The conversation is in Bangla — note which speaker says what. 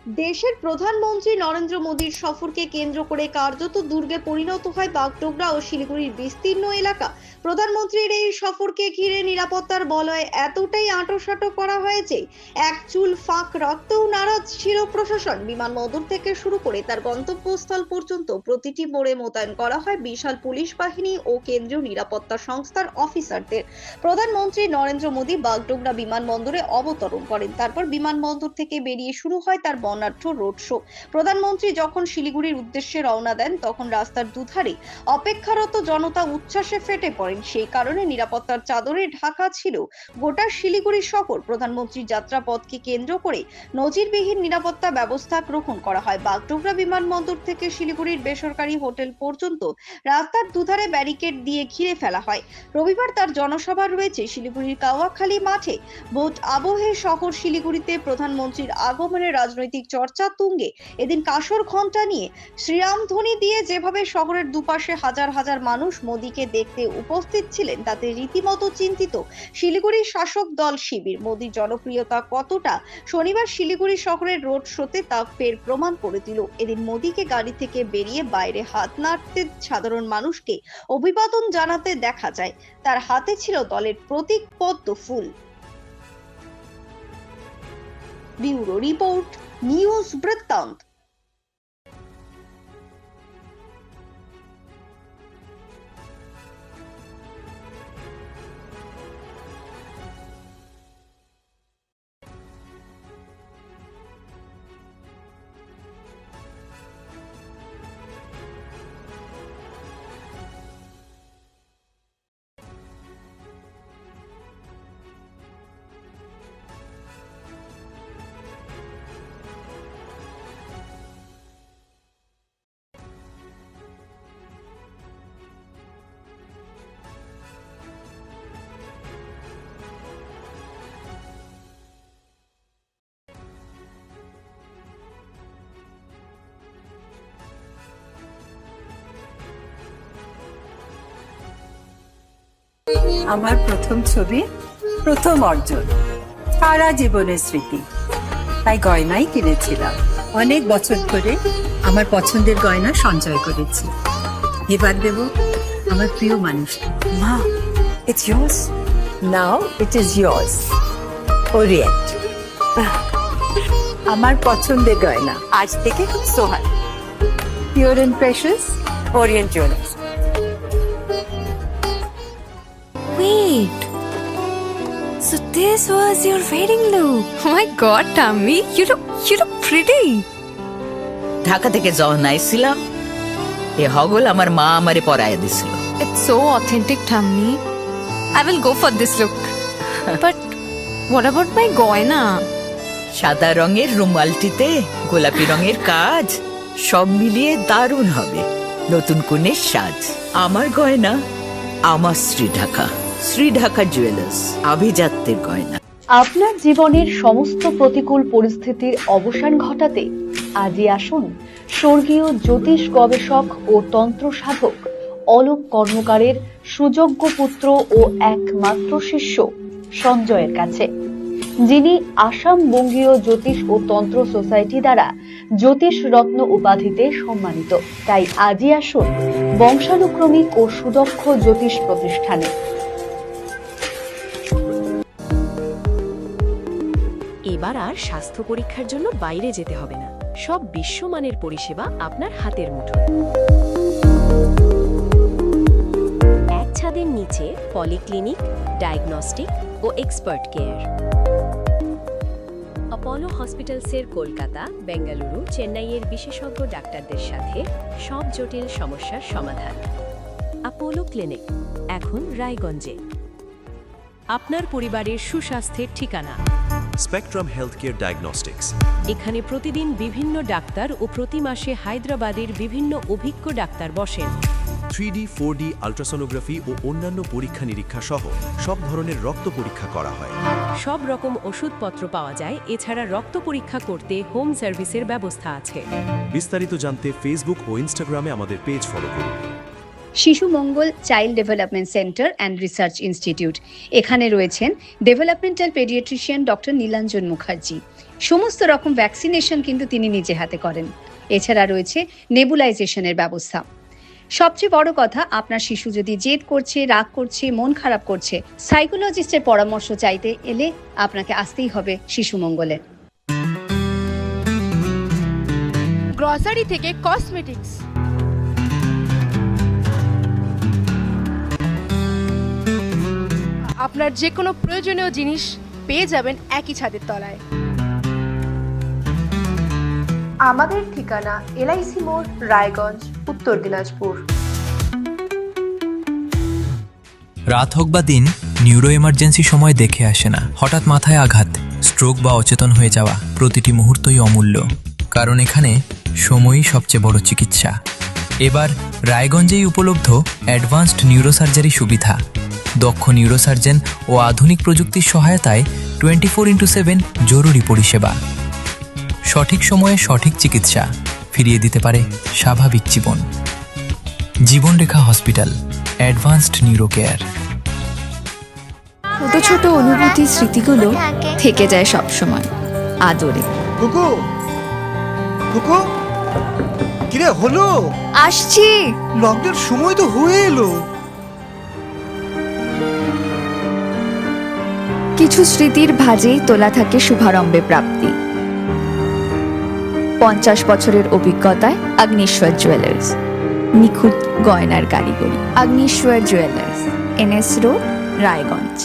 Speaker 1: দেশের প্রধানমন্ত্রী নরেন্দ্র মোদীর সফরকে কেন্দ্র করে কার্যত দুর্গে পরিণত হয় বাগডোগরা ও শিলিগুড়ির বিস্তীর্ণ এলাকা। প্রধানমন্ত্রীর এই সফরকে ঘিরে নিরাপত্তার বলয় এতটাই আঁটোসাঁটো করা হয়েছে, এক চুল ফাঁক রাখতেও নারাজ ছিল প্রশাসন। বিমানবন্দর থেকে শুরু করে তার গন্তব্যস্থল পর্যন্ত প্রতিটি মোড়ে মোতায়েন করা হয় বিশাল পুলিশ বাহিনী ও কেন্দ্রীয় নিরাপত্তা সংস্থার অফিসারদের। প্রধানমন্ত্রী নরেন্দ্র মোদী বাগডোগরা বিমানবন্দরে অবতরণ করেন, তারপর বিমানবন্দর থেকে বেরিয়ে শুরু হয় তার বর্ণাঢ্য রোড শো। প্রধানমন্ত্রী যখন শিলিগুড়ির উদ্দেশ্যে রওনা দেন, তখন রাস্তার দুধারে অপেক্ষারত জনতা উচ্ছ্বাসে ফেটে পড়েন। সেই কারণে নিরাপত্তার চাদরে ঢাকা ছিল গোটা শিলিগুড়ি শহর। প্রধানমন্ত্রীর যাত্রাপথকে কেন্দ্র করে নজিরবিহীন নিরাপত্তা ব্যবস্থা গ্রহণ করা হয়। বাগডোগরা বিমানবন্দর থেকে শিলিগুড়ির বেসরকারি হোটেল পর্যন্ত রাস্তার দুধারে ব্যারিকেড দিয়ে ঘিরে ফেলা হয়। রবিবার তার জনসভা রয়েছে শিলিগুড়ির কাওয়াখালী মাঠে। ভোট আবহে শহর শিলিগুড়িতে প্রধানমন্ত্রীর আগমনের রাজনৈতিক চর্চা তুঙ্গে। এদিন কাসর ঘণ্টা নিয়ে শ্রীরাম ধ্বনি দিয়ে যেভাবে শহরের দুপাশে হাজার হাজার মানুষ মোদীকে দেখতে উপস্থিত ছিলেন, তাতে রীতিমতো চিন্তিত শিলিগুড়ির শাসক দল শিবির। মোদীর জনপ্রিয়তা কতটা শনিবার শিলিগুড়ি শহরের রোড শোতে তা ফের প্রমাণ করে দিল। এদিন মোদীকে গাড়ি থেকে বেরিয়ে বাইরে হাত নাড়তে সাধারণ মানুষকে অভিবাদন জানাতে দেখা যায়। তার হাতে ছিল দলের প্রতীক পদ্ম ফুল। ব্যুরো রিপোর্ট, নিউজ বৃত্তান্ত।
Speaker 2: আমার প্রথম ছবি, প্রথম অর্জন, সারা জীবনের স্মৃতি, তাই গয়নাই কিনেছিলাম। অনেক বছর ধরে আমার পছন্দের গয়না সঞ্চয় করেছি। এবার দেব আমার প্রিয় মানুষ। মা, it's yours. Now it is yours. Orient. আমার পছন্দের গয়না আজ থেকে সোহান। Pure and precious, Orient Jewelers.
Speaker 3: Wait. So this was your wedding look. Oh my god, Tammy, you look pretty.
Speaker 4: Dhaka থেকে যখন আইছিলাম, এ হগল আমার মা আমারে পরাইয়া দিছিল।
Speaker 3: It's so authentic, Tammy. I will go for this look. But what about my goina?
Speaker 4: সাদা রঙের রুমালটিতে গোলাপি রঙের কাজ, সব মিলিয়ে দারুণ হবে। নতুন কনের সাজ। আমার গয়না, আমার শ্রী ঢাকা জুয়েলার্স, আভিজাত্যের গয়না।
Speaker 5: আপনার জীবনের সমস্ত প্রতিকূল পরিস্থিতির অবসান ঘটাতে আজই আসুন স্বর্গীয় জ্যোতিষ গবেষক ও তন্ত্র সাধক অলোক কর্মকারের সুযোগ্য পুত্র ও একমাত্র শিষ্য সঞ্জয়ের কাছে, যিনি আসাম বঙ্গীয় জ্যোতিষ ও তন্ত্র সোসাইটি দ্বারা জ্যোতিষ রত্ন উপাধিতে সম্মানিত। তাই আজই আসুন বংশানুক্রমিক ও সুদক্ষ জ্যোতিষ প্রতিষ্ঠানে।
Speaker 6: এবার আর স্বাস্থ্য পরীক্ষার জন্য বাইরে যেতে হবে না। সব বিশ্বমানের পরিষেবা আপনার হাতের মুঠোয়। এক ছাদের নিচে পলিক্লিনিক, ডায়াগনস্টিক ও এক্সপার্ট কেয়ার। অপোলো হসপিটালসের কলকাতা, বেঙ্গালুরু, চেন্নাইয়ের বিশেষজ্ঞ ডাক্তারদের সাথে সব জটিল সমস্যার সমাধান। অপোলো ক্লিনিক এখন রায়গঞ্জে। আপনার পরিবারের সুস্বাস্থ্যের ঠিকানা।
Speaker 7: Spectrum healthcare diagnostics.
Speaker 6: এখানে প্রতিদিন বিভিন্ন ডাক্তার ও প্রতি মাসে হায়দ্রাবাদের বিভিন্ন অভিজ্ঞ ডাক্তার বসেন।
Speaker 7: 3D, 4D আল্ট্রাসোনোগ্রাফি ও অন্যান্য পরীক্ষা নিরীক্ষা সহ সব ধরনের রক্ত পরীক্ষা করা হয়।
Speaker 6: সব রকম ওষুধপত্র পাওয়া যায়। এছাড়া রক্ত পরীক্ষা করতে হোম সার্ভিসের ব্যবস্থা আছে।
Speaker 7: বিস্তারিত জানতে ফেসবুক ও ইনস্টাগ্রামে আমাদের পেজ ফলো করুন।
Speaker 5: Shishu Mangal child development centre and research institute, এখানে রয়েছেন developmental paediatrician doctor Nilanjan Mukherjee,
Speaker 2: সমস্ত রকম ভ্যাকসিনেশন কিন্তু তিনি নিজে হাতে করেন। এছাড়া রয়েছে নেবুলাইজেশনের ব্যবস্থা। সবচেয়ে বড় কথা, আপনার শিশু যদি জেদ করছে, রাগ করছে, মন খারাপ করছে, সাইকোলজিস্টের পরামর্শ চাইতে এলে আপনাকে আসতেই হবে শিশু মঙ্গলে।
Speaker 8: গ্রসারি থেকে কসমেটিক্স, আপনার যে কোনো প্রয়োজনীয় জিনিস পেয়ে যাবেন একই ছাদের তলায়। আমাদের ঠিকানা এলআইসি মোড়, রায়গঞ্জ, উত্তর দিনাজপুর।
Speaker 9: রাত হোক বা দিন, নিউরো এমার্জেন্সি সময় দেখে আসে না। হঠাৎ মাথায় আঘাত, স্ট্রোক বা অচেতন হয়ে যাওয়া, প্রতিটি মুহূর্তই অমূল্য, কারণ এখানে সময়ই সবচেয়ে বড় চিকিৎসা। এবার রায়গঞ্জেই উপলব্ধ অ্যাডভান্সড নিউরোসার্জারি সুবিধা। দক্ষ নিউরোসার্জন ও আধুনিক প্রযুক্তির সহায়তায় 24x7 জরুরি পরিষেবা। সঠিক সময়ে সঠিক চিকিৎসা ফিরিয়ে দিতে পারে স্বাভাবিক জীবন। জীবনরেখা হসপিটাল, অ্যাডভান্সড নিউরো কেয়ার।
Speaker 3: ছোট ছোট অনুভূতি, স্মৃতিগুলো থেকে যায় সব সময় আদরে।
Speaker 10: কুকু কুকু, কিরে হলো?
Speaker 3: আসছি।
Speaker 10: লকডাউন সময় তো হয়ে এলো।
Speaker 3: কিছু স্মৃতির ভাজেই তোলা থাকে শুভারম্ভে প্রাপ্তি। 50 বছরের অভিজ্ঞতায় আগ্নেশ্বর জুয়েলার্স, নিখুঁত গয়নার কারিগরি। Agneshwar jewellers, NS road, Raiganj.